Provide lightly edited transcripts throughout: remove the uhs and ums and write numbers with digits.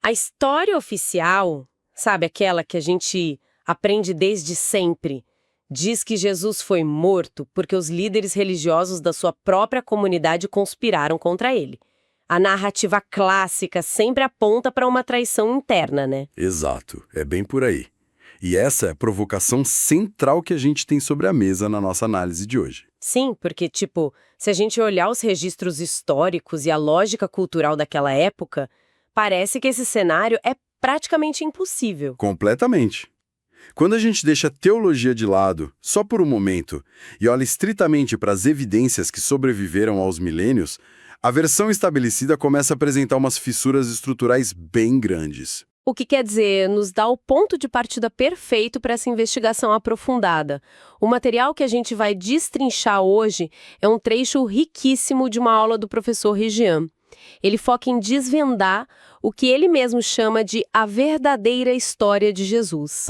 A história oficial, sabe aquela que a gente aprende desde sempre, diz que Jesus foi morto porque os líderes religiosos da sua própria comunidade conspiraram contra ele. A narrativa clássica sempre aponta para uma traição interna, né? Exato, é bem por aí. E essa é a provocação central que a gente tem sobre a mesa na nossa análise de hoje. Sim, porque, se a gente olhar os registros históricos e a lógica cultural daquela época, parece que esse cenário é praticamente impossível. Completamente. Quando a gente deixa a teologia de lado, só por um momento, e olha estritamente para as evidências que sobreviveram aos milênios, a versão estabelecida começa a apresentar umas fissuras estruturais bem grandes. O que quer dizer, nos dá o ponto de partida perfeito para essa investigação aprofundada. O material que a gente vai destrinchar hoje é um trecho riquíssimo de uma aula do professor Rigian. Ele foca em desvendar o que ele mesmo chama de a verdadeira história de Jesus.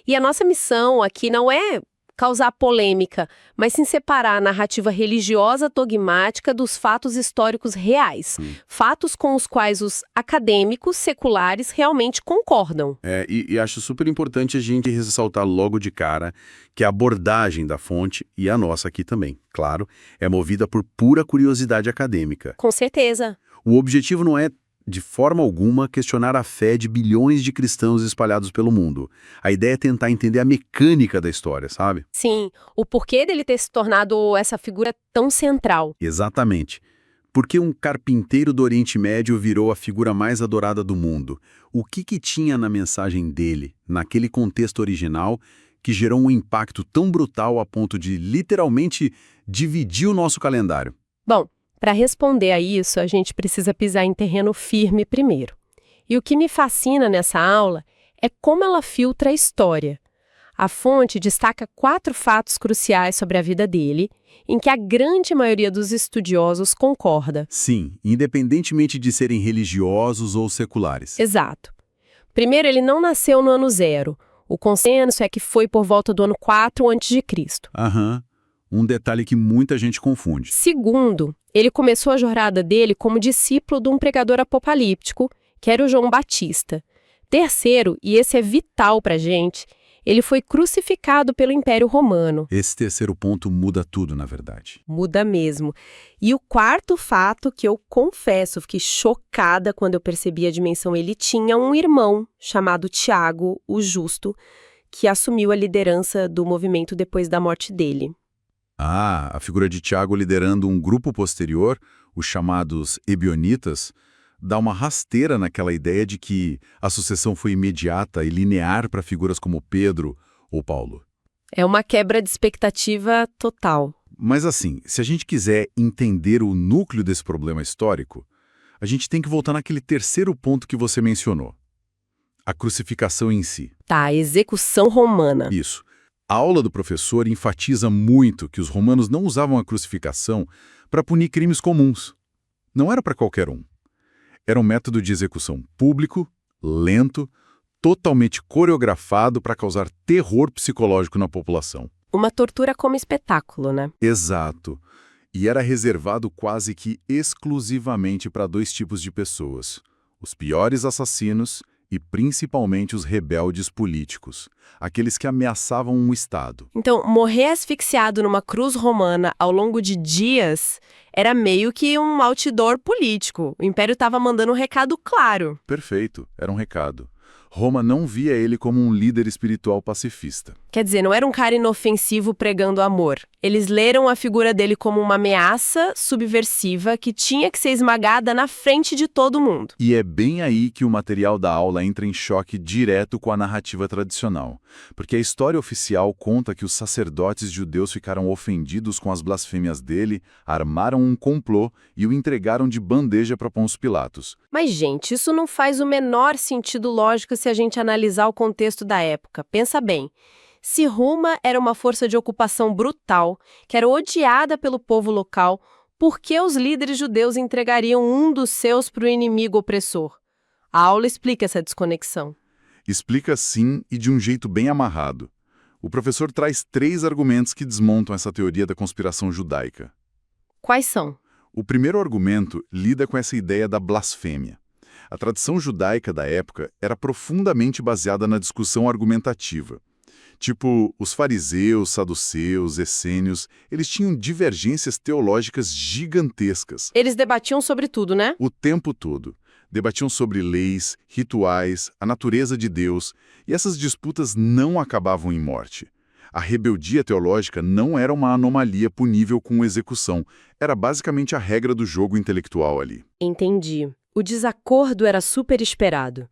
E a nossa missão aqui não é causar polêmica, mas sim separar a narrativa religiosa dogmática dos fatos históricos reais. Fatos com os quais os acadêmicos seculares realmente concordam. E acho super importante a gente ressaltar logo de cara que a abordagem da fonte, e a nossa aqui também, claro, é movida por pura curiosidade acadêmica. Com certeza. O objetivo não é, de forma alguma, questionar a fé de bilhões de cristãos espalhados pelo mundo. A ideia é tentar entender a mecânica da história, sabe? Sim, o porquê dele ter se tornado essa figura tão central. Exatamente. Por que um carpinteiro do Oriente Médio virou a figura mais adorada do mundo? O que tinha na mensagem dele, naquele contexto original, que gerou um impacto tão brutal a ponto de, literalmente, dividir o nosso calendário? Bom, para responder a isso, a gente precisa pisar em terreno firme primeiro. E o que me fascina nessa aula é como ela filtra a história. A fonte destaca 4 fatos cruciais sobre a vida dele, em que a grande maioria dos estudiosos concorda. Sim, independentemente de serem religiosos ou seculares. Exato. Primeiro, ele não nasceu no ano 0. O consenso é que foi por volta do ano 4 a.C. Um detalhe que muita gente confunde. Segundo, ele começou a jornada dele como discípulo de um pregador apocalíptico, que era o João Batista. Terceiro, e esse é vital para a gente, ele foi crucificado pelo Império Romano. Esse terceiro ponto muda tudo, na verdade. Muda mesmo. E o quarto fato, que eu confesso, fiquei chocada quando eu percebi a dimensão, ele tinha um irmão chamado Tiago, o Justo, que assumiu a liderança do movimento depois da morte dele. A figura de Tiago liderando um grupo posterior, os chamados Ebionitas, dá uma rasteira naquela ideia de que a sucessão foi imediata e linear para figuras como Pedro ou Paulo. É uma quebra de expectativa total. Mas assim, se a gente quiser entender o núcleo desse problema histórico, a gente tem que voltar naquele terceiro ponto que você mencionou. A crucificação em si. A execução romana. Isso. A aula do professor enfatiza muito que os romanos não usavam a crucificação para punir crimes comuns. Não era para qualquer um. Era um método de execução público, lento, totalmente coreografado para causar terror psicológico na população. Uma tortura como espetáculo, né? Exato. E era reservado quase que exclusivamente para 2 tipos de pessoas: os piores assassinos e principalmente os rebeldes políticos, aqueles que ameaçavam um Estado. Então, morrer asfixiado numa cruz romana ao longo de dias era meio que um outdoor político. O Império estava mandando um recado claro. Perfeito, era um recado. Roma não via ele como um líder espiritual pacifista. Quer dizer, não era um cara inofensivo pregando amor. Eles leram a figura dele como uma ameaça subversiva que tinha que ser esmagada na frente de todo mundo. E é bem aí que o material da aula entra em choque direto com a narrativa tradicional. Porque a história oficial conta que os sacerdotes judeus ficaram ofendidos com as blasfêmias dele, armaram um complô e o entregaram de bandeja para Pôncio Pilatos. Mas, gente, isso não faz o menor sentido lógico se a gente analisar o contexto da época. Pensa bem. Se Roma era uma força de ocupação brutal, que era odiada pelo povo local, por que os líderes judeus entregariam um dos seus para o inimigo opressor? A aula explica essa desconexão. Explica sim, e de um jeito bem amarrado. O professor traz 3 argumentos que desmontam essa teoria da conspiração judaica. Quais são? O primeiro argumento lida com essa ideia da blasfêmia. A tradição judaica da época era profundamente baseada na discussão argumentativa. Tipo, os fariseus, saduceus, essênios, eles tinham divergências teológicas gigantescas. Eles debatiam sobre tudo, né? O tempo todo. Debatiam sobre leis, rituais, a natureza de Deus, e essas disputas não acabavam em morte. A rebeldia teológica não era uma anomalia punível com execução, era basicamente a regra do jogo intelectual ali. Entendi. O desacordo era super esperado.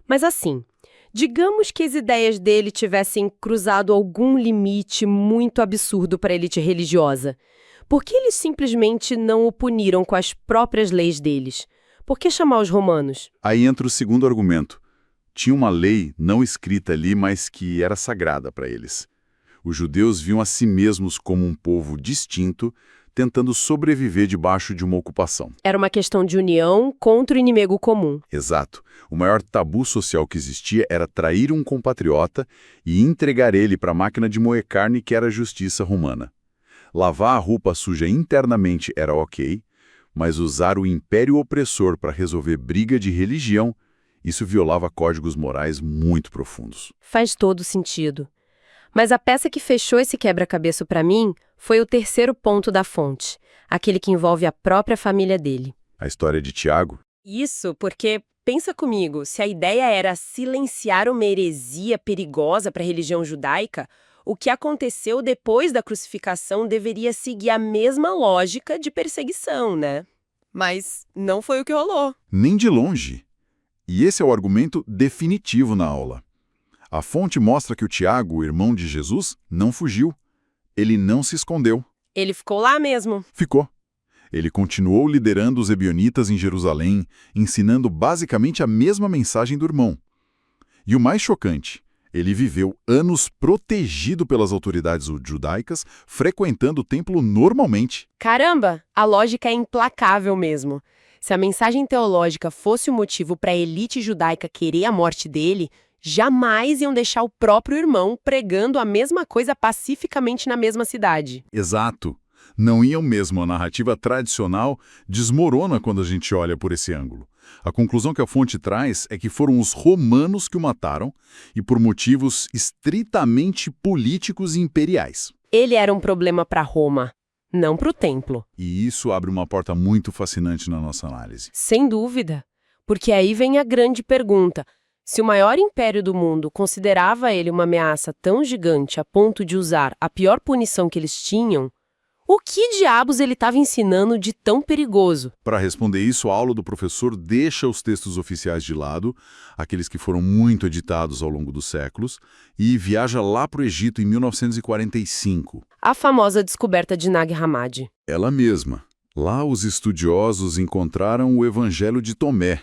Mas assim, digamos que as ideias dele tivessem cruzado algum limite muito absurdo para a elite religiosa. Por que eles simplesmente não o puniram com as próprias leis deles? Por que chamar os romanos? Aí entra o segundo argumento. Tinha uma lei não escrita ali, mas que era sagrada para eles. Os judeus viam a si mesmos como um povo distinto, tentando sobreviver debaixo de uma ocupação. Era uma questão de união contra o inimigo comum. Exato. O maior tabu social que existia era trair um compatriota e entregar ele para a máquina de moer carne, que era a justiça romana. Lavar a roupa suja internamente era ok, mas usar o império opressor para resolver briga de religião, isso violava códigos morais muito profundos. Faz todo sentido. Mas a peça que fechou esse quebra-cabeça para mim foi o terceiro ponto da fonte, aquele que envolve a própria família dele. A história de Tiago? Isso, porque, pensa comigo, se a ideia era silenciar uma heresia perigosa para a religião judaica, o que aconteceu depois da crucificação deveria seguir a mesma lógica de perseguição, né? Mas não foi o que rolou. Nem de longe. E esse é o argumento definitivo na aula. A fonte mostra que o Tiago, o irmão de Jesus, não fugiu. Ele não se escondeu. Ele ficou lá mesmo. Ficou. Ele continuou liderando os ebionitas em Jerusalém, ensinando basicamente a mesma mensagem do irmão. E o mais chocante, ele viveu anos protegido pelas autoridades judaicas, frequentando o templo normalmente. Caramba, a lógica é implacável mesmo. Se a mensagem teológica fosse o motivo para a elite judaica querer a morte dele, jamais iam deixar o próprio irmão pregando a mesma coisa pacificamente na mesma cidade. Exato. Não iam mesmo. A narrativa tradicional desmorona quando a gente olha por esse ângulo. A conclusão que a fonte traz é que foram os romanos que o mataram e por motivos estritamente políticos e imperiais. Ele era um problema para Roma, não para o templo. E isso abre uma porta muito fascinante na nossa análise. Sem dúvida. Porque aí vem a grande pergunta. Se o maior império do mundo considerava ele uma ameaça tão gigante a ponto de usar a pior punição que eles tinham, o que diabos ele estava ensinando de tão perigoso? Para responder isso, a aula do professor deixa os textos oficiais de lado, aqueles que foram muito editados ao longo dos séculos, e viaja lá para o Egito em 1945. A famosa descoberta de Nag Hammadi. Ela mesma. Lá os estudiosos encontraram o Evangelho de Tomé,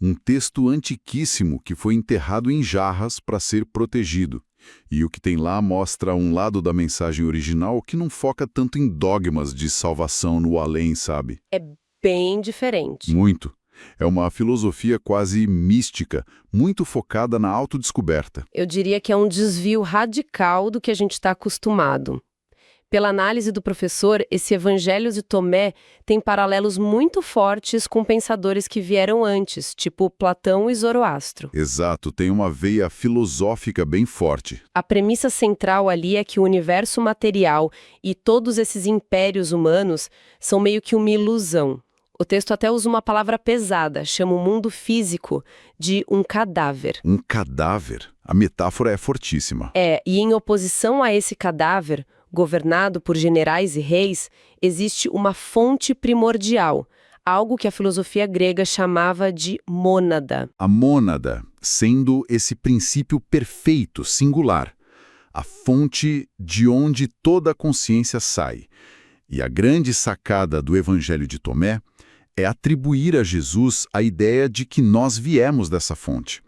um texto antiquíssimo que foi enterrado em jarras para ser protegido. E o que tem lá mostra um lado da mensagem original que não foca tanto em dogmas de salvação no além, sabe? É bem diferente. Muito. É uma filosofia quase mística, muito focada na autodescoberta. Eu diria que é um desvio radical do que a gente está acostumado. Pela análise do professor, esse Evangelho de Tomé tem paralelos muito fortes com pensadores que vieram antes, tipo Platão e Zoroastro. Exato, tem uma veia filosófica bem forte. A premissa central ali é que o universo material e todos esses impérios humanos são meio que uma ilusão. O texto até usa uma palavra pesada, chama o mundo físico de um cadáver. Um cadáver? A metáfora é fortíssima. E em oposição a esse cadáver, governado por generais e reis, existe uma fonte primordial, algo que a filosofia grega chamava de mônada. A mônada, sendo esse princípio perfeito, singular, a fonte de onde toda a consciência sai. E a grande sacada do Evangelho de Tomé é atribuir a Jesus a ideia de que nós viemos dessa fonte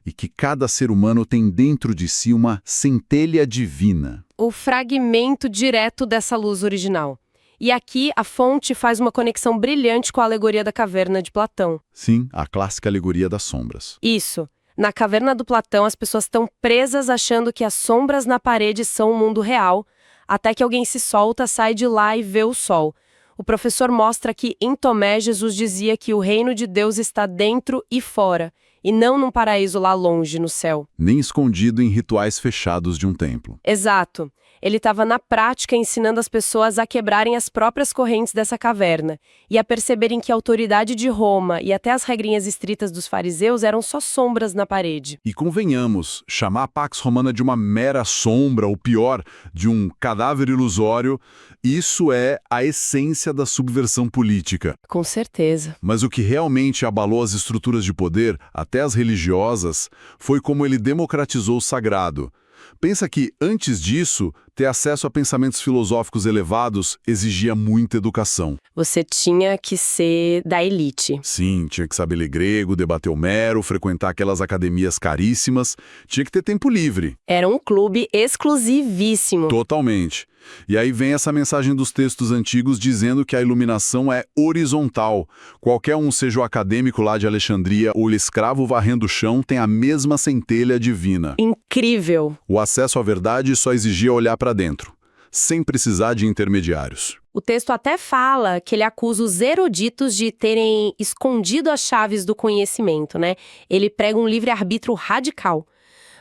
e que cada ser humano tem dentro de si uma centelha divina. O fragmento direto dessa luz original. E aqui a fonte faz uma conexão brilhante com a alegoria da caverna de Platão. Sim, a clássica alegoria das sombras. Isso. Na caverna do Platão, as pessoas estão presas achando que as sombras na parede são o mundo real, até que alguém se solta, sai de lá e vê o sol. O professor mostra que em Tomé Jesus dizia que o reino de Deus está dentro e fora, e não num paraíso lá longe no céu. Nem escondido em rituais fechados de um templo. Exato. Ele estava na prática ensinando as pessoas a quebrarem as próprias correntes dessa caverna e a perceberem que a autoridade de Roma e até as regrinhas estritas dos fariseus eram só sombras na parede. E convenhamos, chamar a Pax Romana de uma mera sombra, ou pior, de um cadáver ilusório, isso é a essência da subversão política. Com certeza. Mas o que realmente abalou as estruturas de poder, até as religiosas, foi como ele democratizou o sagrado. Pensa que, antes disso, ter acesso a pensamentos filosóficos elevados exigia muita educação. Você tinha que ser da elite. Sim, tinha que saber ler grego, debater Homero, frequentar aquelas academias caríssimas, tinha que ter tempo livre. Era um clube exclusivíssimo. Totalmente. E aí vem essa mensagem dos textos antigos dizendo que a iluminação é horizontal. Qualquer um, seja o acadêmico lá de Alexandria ou o escravo varrendo o chão, tem a mesma centelha divina. Incrível! O acesso à verdade só exigia olhar para dentro, sem precisar de intermediários. O texto até fala que ele acusa os eruditos de terem escondido as chaves do conhecimento, né? Ele prega um livre-arbítrio radical.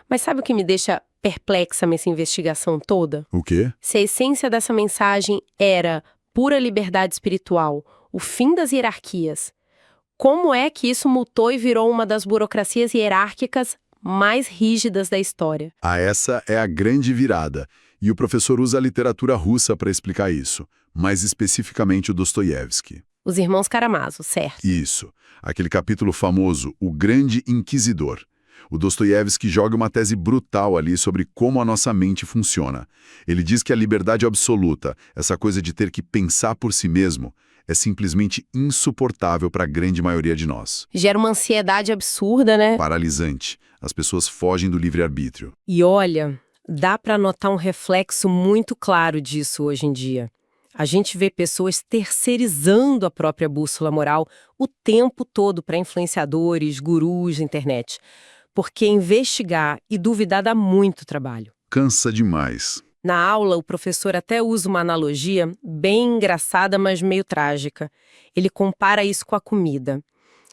Mas sabe o que me deixa perplexa nessa investigação toda? O quê? Se a essência dessa mensagem era pura liberdade espiritual, o fim das hierarquias, como é que isso mutou e virou uma das burocracias hierárquicas mais rígidas da história? Essa é a grande virada. E o professor usa a literatura russa para explicar isso, mais especificamente o Dostoiévski. Os irmãos Karamazov, certo? Isso. Aquele capítulo famoso, O Grande Inquisidor. O Dostoiévski joga uma tese brutal ali sobre como a nossa mente funciona. Ele diz que a liberdade absoluta, essa coisa de ter que pensar por si mesmo, é simplesmente insuportável para a grande maioria de nós. Gera uma ansiedade absurda, né? Paralisante. As pessoas fogem do livre-arbítrio. E olha, dá para notar um reflexo muito claro disso hoje em dia. A gente vê pessoas terceirizando a própria bússola moral o tempo todo para influenciadores, gurus da internet. Porque investigar e duvidar dá muito trabalho. Cansa demais. Na aula, o professor até usa uma analogia bem engraçada, mas meio trágica. Ele compara isso com a comida.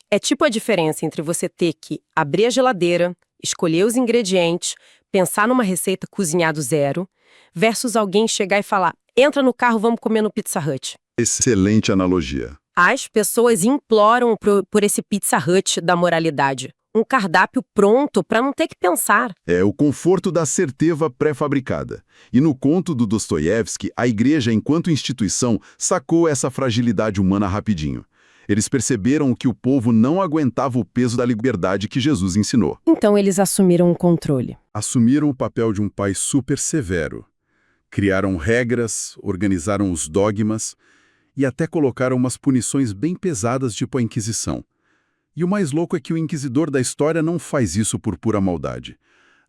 É tipo a diferença entre você ter que abrir a geladeira, escolher os ingredientes, pensar numa receita cozinhar do zero, versus alguém chegar e falar, entra no carro, vamos comer no Pizza Hut. Excelente analogia. As pessoas imploram por esse Pizza Hut da moralidade. Um cardápio pronto para não ter que pensar. É o conforto da certeza pré-fabricada. E no conto do Dostoiévski, a igreja, enquanto instituição, sacou essa fragilidade humana rapidinho. Eles perceberam que o povo não aguentava o peso da liberdade que Jesus ensinou. Então eles assumiram o controle. Assumiram o papel de um pai super severo. Criaram regras, organizaram os dogmas e até colocaram umas punições bem pesadas, tipo a Inquisição. E o mais louco é que o inquisidor da história não faz isso por pura maldade.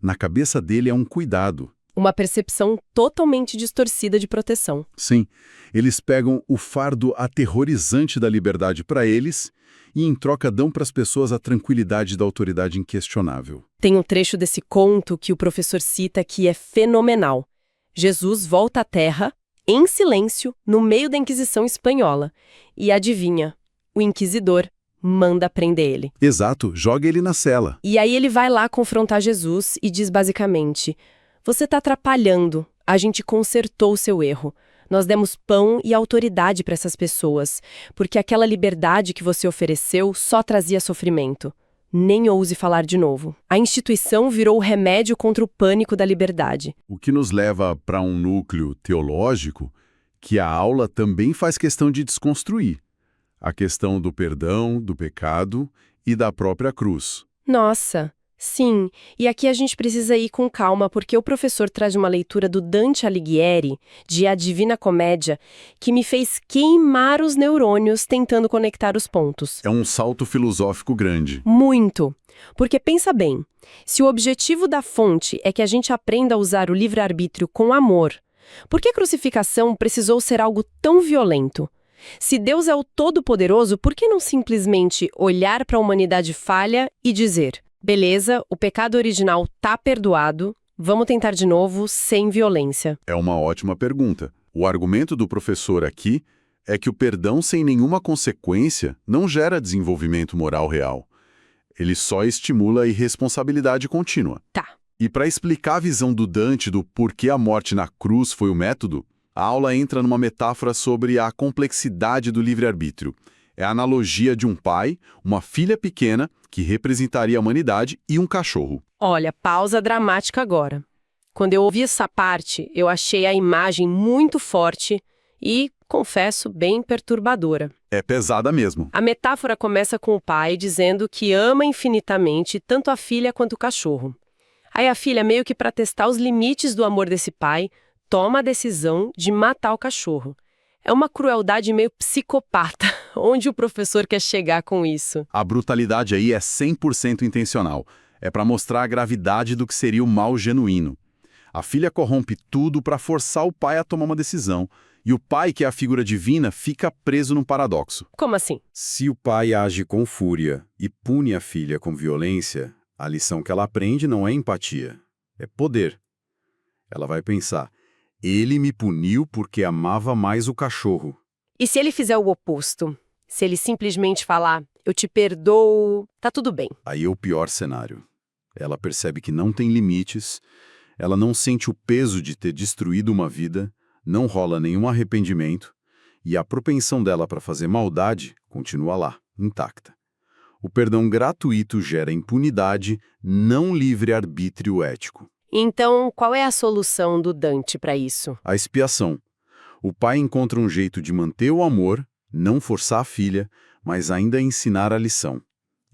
Na cabeça dele é um cuidado. Uma percepção totalmente distorcida de proteção. Sim, eles pegam o fardo aterrorizante da liberdade para eles e em troca dão para as pessoas a tranquilidade da autoridade inquestionável. Tem um trecho desse conto que o professor cita que é fenomenal. Jesus volta à Terra, em silêncio, no meio da Inquisição espanhola. E adivinha, o inquisidor manda prender ele. Exato, joga ele na cela. E aí ele vai lá confrontar Jesus e diz basicamente, você está atrapalhando, a gente consertou o seu erro. Nós demos pão e autoridade para essas pessoas, porque aquela liberdade que você ofereceu só trazia sofrimento. Nem ouse falar de novo. A instituição virou o remédio contra o pânico da liberdade. O que nos leva para um núcleo teológico que a aula também faz questão de desconstruir. A questão do perdão, do pecado e da própria cruz. Nossa, sim. E aqui a gente precisa ir com calma, porque o professor traz uma leitura do Dante Alighieri, de A Divina Comédia, que me fez queimar os neurônios tentando conectar os pontos. É um salto filosófico grande. Muito. Porque pensa bem, se o objetivo da fonte é que a gente aprenda a usar o livre-arbítrio com amor, por que a crucificação precisou ser algo tão violento? Se Deus é o Todo-Poderoso, por que não simplesmente olhar para a humanidade falha e dizer, beleza, o pecado original tá perdoado, vamos tentar de novo, sem violência? É uma ótima pergunta. O argumento do professor aqui é que o perdão sem nenhuma consequência não gera desenvolvimento moral real. Ele só estimula a irresponsabilidade contínua. Tá. E para explicar a visão do Dante do porquê a morte na cruz foi o método, a aula entra numa metáfora sobre a complexidade do livre-arbítrio. É a analogia de um pai, uma filha pequena, que representaria a humanidade, e um cachorro. Olha, pausa dramática agora. Quando eu ouvi essa parte, eu achei a imagem muito forte e, confesso, bem perturbadora. É pesada mesmo. A metáfora começa com o pai dizendo que ama infinitamente tanto a filha quanto o cachorro. Aí a filha, meio que para testar os limites do amor desse pai, toma a decisão de matar o cachorro. É uma crueldade meio psicopata. Onde o professor quer chegar com isso? A brutalidade aí é 100% intencional. É para mostrar a gravidade do que seria o mal genuíno. A filha corrompe tudo para forçar o pai a tomar uma decisão. E o pai, que é a figura divina, fica preso num paradoxo. Como assim? Se o pai age com fúria e pune a filha com violência, a lição que ela aprende não é empatia, é poder. Ela vai pensar, ele me puniu porque amava mais o cachorro. E se ele fizer o oposto? Se ele simplesmente falar, eu te perdoo, tá tudo bem. Aí é o pior cenário. Ela percebe que não tem limites, ela não sente o peso de ter destruído uma vida, não rola nenhum arrependimento, e a propensão dela para fazer maldade continua lá, intacta. O perdão gratuito gera impunidade, não livre-arbítrio ético. Então, qual é a solução do Dante para isso? A expiação. O pai encontra um jeito de manter o amor, não forçar a filha, mas ainda ensinar a lição.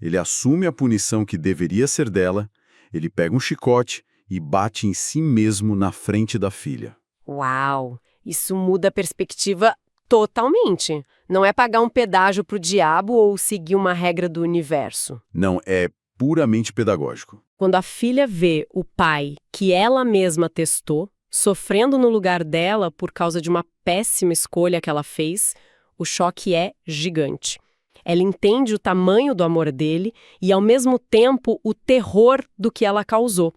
Ele assume a punição que deveria ser dela, ele pega um chicote e bate em si mesmo na frente da filha. Uau! Isso muda a perspectiva totalmente. Não é pagar um pedágio pro diabo ou seguir uma regra do universo. Não, é puramente pedagógico. Quando a filha vê o pai que ela mesma testou, sofrendo no lugar dela por causa de uma péssima escolha que ela fez, o choque é gigante. Ela entende o tamanho do amor dele e, ao mesmo tempo, o terror do que ela causou.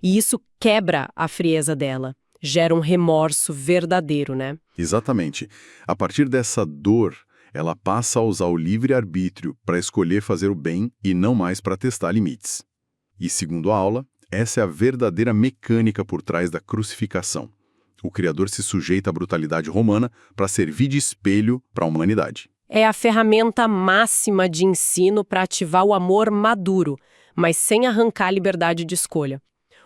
E isso quebra a frieza dela. Gera um remorso verdadeiro, né? Exatamente. A partir dessa dor, ela passa a usar o livre-arbítrio para escolher fazer o bem e não mais para testar limites. E, segundo a aula, essa é a verdadeira mecânica por trás da crucificação. O Criador se sujeita à brutalidade romana para servir de espelho para a humanidade. É a ferramenta máxima de ensino para ativar o amor maduro, mas sem arrancar a liberdade de escolha.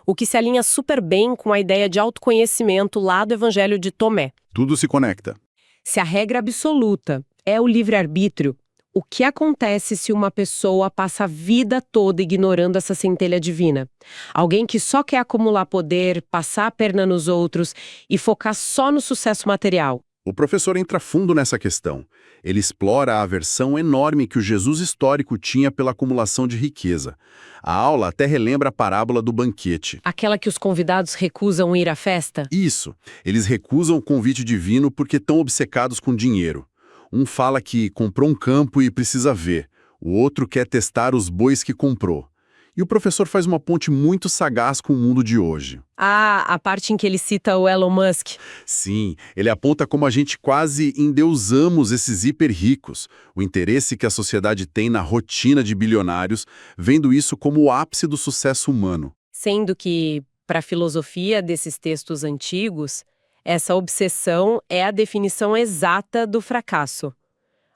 O que se alinha super bem com a ideia de autoconhecimento lá do Evangelho de Tomé. Tudo se conecta. Se a regra absoluta é o livre-arbítrio, o que acontece se uma pessoa passa a vida toda ignorando essa centelha divina? Alguém que só quer acumular poder, passar a perna nos outros e focar só no sucesso material. O professor entra fundo nessa questão. Ele explora a aversão enorme que o Jesus histórico tinha pela acumulação de riqueza. A aula até relembra a parábola do banquete. Aquela que os convidados recusam ir à festa? Isso. Eles recusam o convite divino porque estão obcecados com dinheiro. Um fala que comprou um campo e precisa ver. O outro quer testar os bois que comprou. E o professor faz uma ponte muito sagaz com o mundo de hoje. Ah, a parte em que ele cita o Elon Musk. Sim, ele aponta como a gente quase endeusamos esses hiper-ricos, o interesse que a sociedade tem na rotina de bilionários, vendo isso como o ápice do sucesso humano. Sendo que, para a filosofia desses textos antigos, essa obsessão é a definição exata do fracasso.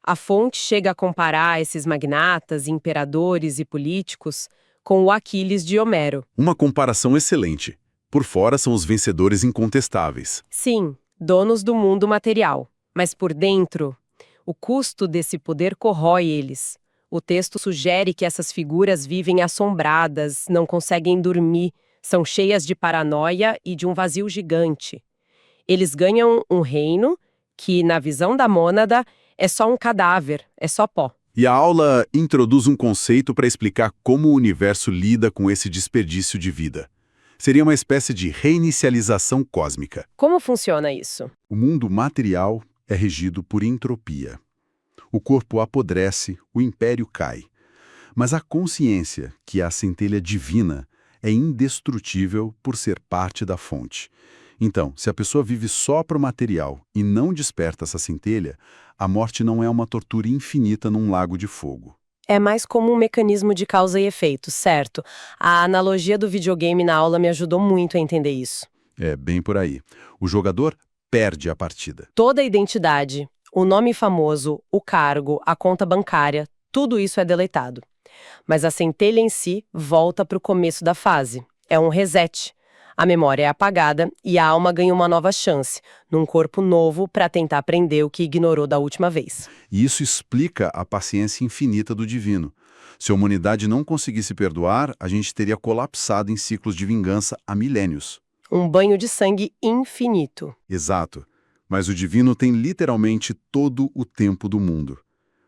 A fonte chega a comparar esses magnatas, imperadores e políticos com o Aquiles de Homero. Uma comparação excelente. Por fora são os vencedores incontestáveis. Sim, donos do mundo material. Mas por dentro, o custo desse poder corrói eles. O texto sugere que essas figuras vivem assombradas, não conseguem dormir, são cheias de paranoia e de um vazio gigante. Eles ganham um reino que, na visão da mônada, é só um cadáver, é só pó. E a aula introduz um conceito para explicar como o universo lida com esse desperdício de vida. Seria uma espécie de reinicialização cósmica. Como funciona isso? O mundo material é regido por entropia. O corpo apodrece, o império cai. Mas a consciência, que é a centelha divina, é indestrutível por ser parte da fonte. Então, se a pessoa vive só para o material e não desperta essa centelha, a morte não é uma tortura infinita num lago de fogo. É mais como um mecanismo de causa e efeito, certo? A analogia do videogame na aula me ajudou muito a entender isso. É bem por aí. O jogador perde a partida. Toda a identidade, o nome famoso, o cargo, a conta bancária, tudo isso é deletado. Mas a centelha em si volta para o começo da fase. É um reset. A memória é apagada e a alma ganha uma nova chance, num corpo novo para tentar aprender o que ignorou da última vez. E isso explica a paciência infinita do divino. Se a humanidade não conseguisse perdoar, a gente teria colapsado em ciclos de vingança há milênios. Um banho de sangue infinito. Exato. Mas o divino tem literalmente todo o tempo do mundo.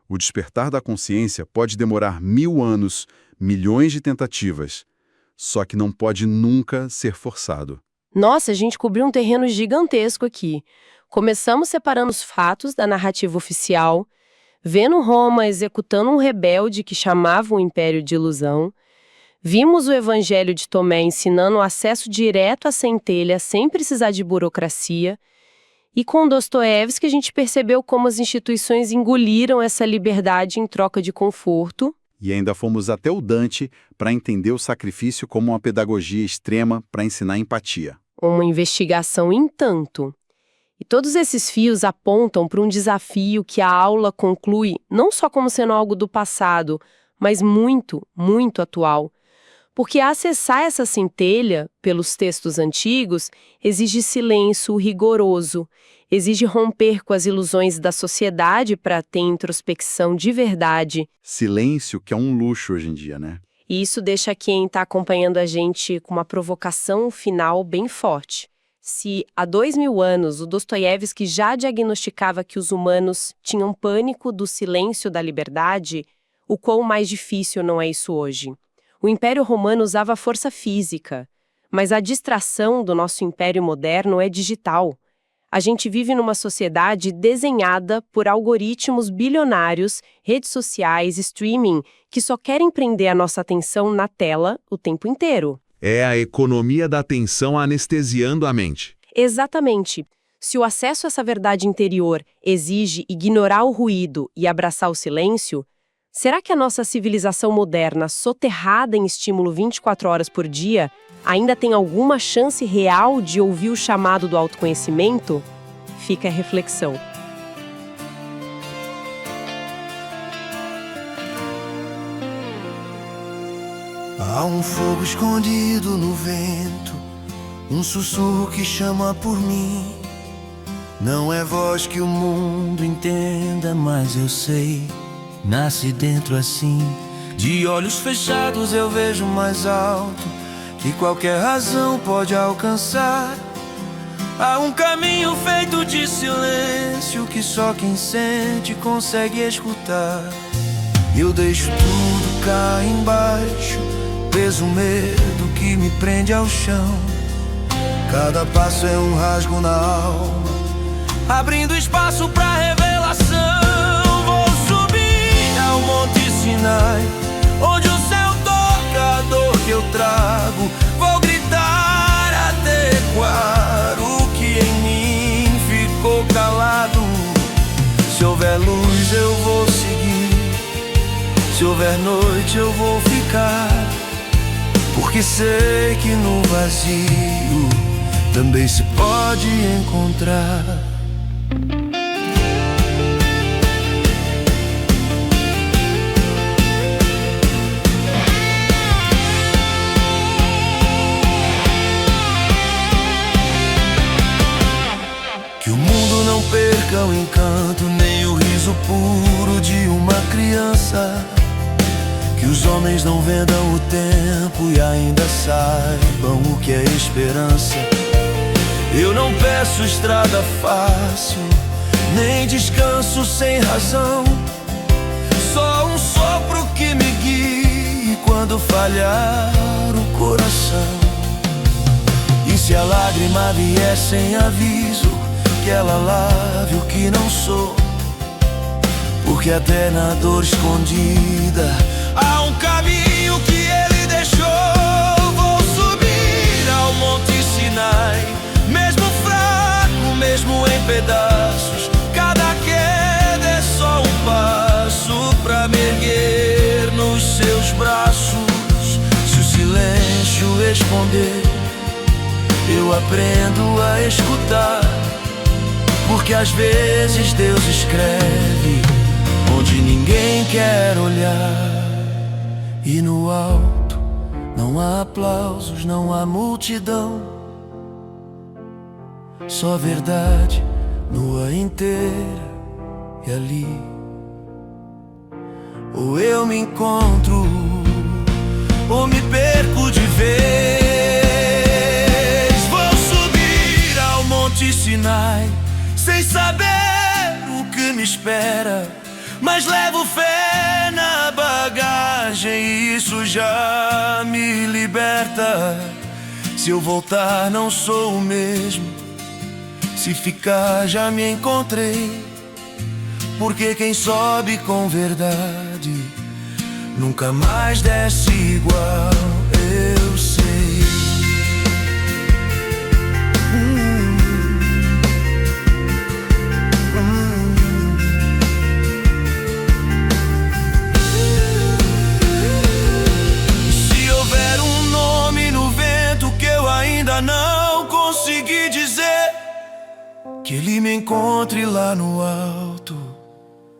O despertar da consciência pode demorar 1000 anos, milhões de tentativas. Só que não pode nunca ser forçado. Nossa, a gente cobriu um terreno gigantesco aqui. Começamos separando os fatos da narrativa oficial, vendo Roma executando um rebelde que chamava o Império de ilusão. Vimos o Evangelho de Tomé ensinando o acesso direto à centelha sem precisar de burocracia. E com Dostoiévski a gente percebeu como as instituições engoliram essa liberdade em troca de conforto. E ainda fomos até o Dante para entender o sacrifício como uma pedagogia extrema para ensinar empatia. Uma investigação em tanto. E todos esses fios apontam para um desafio que a aula conclui não só como sendo algo do passado, mas muito, muito atual. Porque acessar essa centelha, pelos textos antigos, exige silêncio rigoroso, exige romper com as ilusões da sociedade para ter introspecção de verdade. Silêncio, que é um luxo hoje em dia, né? E isso deixa quem está acompanhando a gente com uma provocação final bem forte. Se há 2000 anos o Dostoiévski já diagnosticava que os humanos tinham pânico do silêncio da liberdade, o quão mais difícil não é isso hoje? O Império Romano usava a força física, mas a distração do nosso império moderno é digital. A gente vive numa sociedade desenhada por algoritmos bilionários, redes sociais, streaming, que só querem prender a nossa atenção na tela o tempo inteiro. É a economia da atenção anestesiando a mente. Exatamente. Se o acesso a essa verdade interior exige ignorar o ruído e abraçar o silêncio, será que a nossa civilização moderna, soterrada em estímulo 24 horas por dia, ainda tem alguma chance real de ouvir o chamado do autoconhecimento? Fica a reflexão. Há um fogo escondido no vento, um sussurro que chama por mim. Não é voz que o mundo entenda, mas eu sei. Nasce dentro assim, de olhos fechados eu vejo mais alto que qualquer razão pode alcançar. Há um caminho feito de silêncio que só quem sente consegue escutar. Eu deixo tudo cá embaixo, peso medo que me prende ao chão. Cada passo é um rasgo na alma, abrindo espaço pra revelação. Ao Monte Sinai, onde o céu toca a dor que eu trago. Vou gritar até ecoar o que em mim ficou calado. Se houver luz eu vou seguir, se houver noite eu vou ficar, porque sei que no vazio também se pode encontrar. Perca o encanto, nem o riso puro de uma criança. Que os homens não vendam o tempo e ainda saibam o que é esperança. Eu não peço estrada fácil, nem descanso sem razão. Só um sopro que me guie quando falhar o coração. E se a lágrima vier sem aviso, que ela lave o que não sou, porque até na dor escondida há um caminho que ele deixou. Vou subir ao Monte Sinai, mesmo aprendo a escutar, porque às vezes Deus escreve onde ninguém quer olhar. E no alto não há aplausos, não há multidão, só verdade nua inteira. E ali ou eu me encontro ou me perco de vez. Vou subir ao Monte Sinai sem saber o que me espera, mas levo fé na bagagem e isso já me liberta. Se eu voltar não sou o mesmo, se ficar já me encontrei, porque quem sobe com verdade nunca mais desce igual, eu sei. Se houver um nome no vento que eu ainda não consegui dizer, que ele me encontre lá no alto,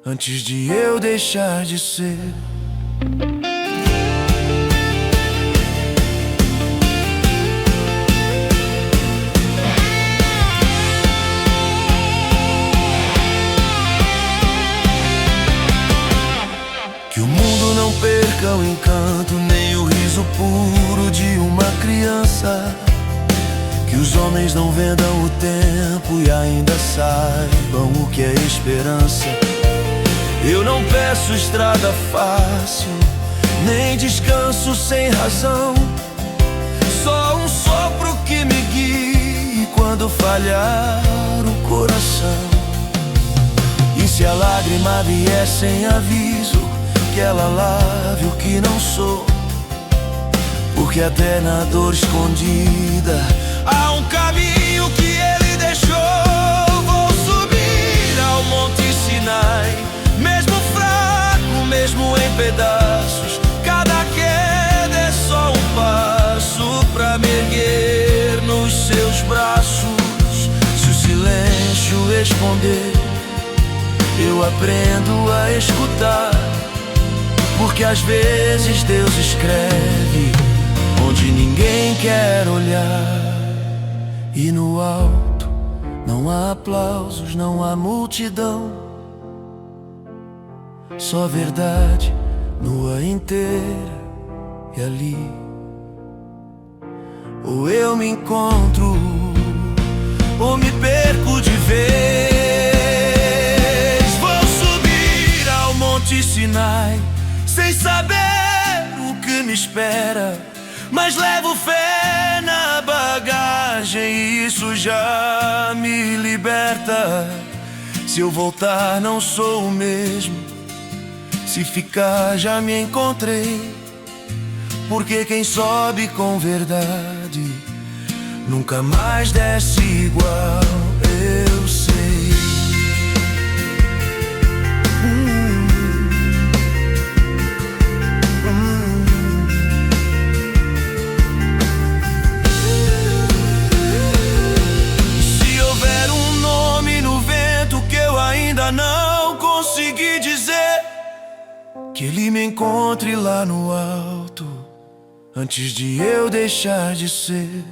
antes de eu deixar de ser. Que o mundo não perca o encanto, nem o riso puro de uma criança. Que os homens não vendam o tempo e ainda saibam o que é esperança. Eu não peço estrada fácil, nem descanso sem razão, só um sopro que me guie quando falhar o coração. E se a lágrima vier sem aviso, que ela lave o que não sou, porque até na dor escondida há um caminho que ele deixou. Vou subir ao Monte Sinai, mesmo fraco, mesmo em pedaços. Cada queda é só um passo pra me erguer nos seus braços. Se o silêncio responder, eu aprendo a escutar, porque às vezes Deus escreve onde ninguém quer olhar. E no alto não há aplausos, não há multidão, só verdade nua inteira. E ali ou eu me encontro ou me perco de vez. Vou subir ao Monte Sinai sem saber o que me espera, mas levo fé na bagagem e isso já me liberta. Se eu voltar não sou o mesmo, se ficar já me encontrei, porque quem sobe com verdade nunca mais desce igual, eu sei. Se houver um nome no vento que eu ainda não consegui dizer, que ele me encontre lá no alto, antes de eu deixar de ser.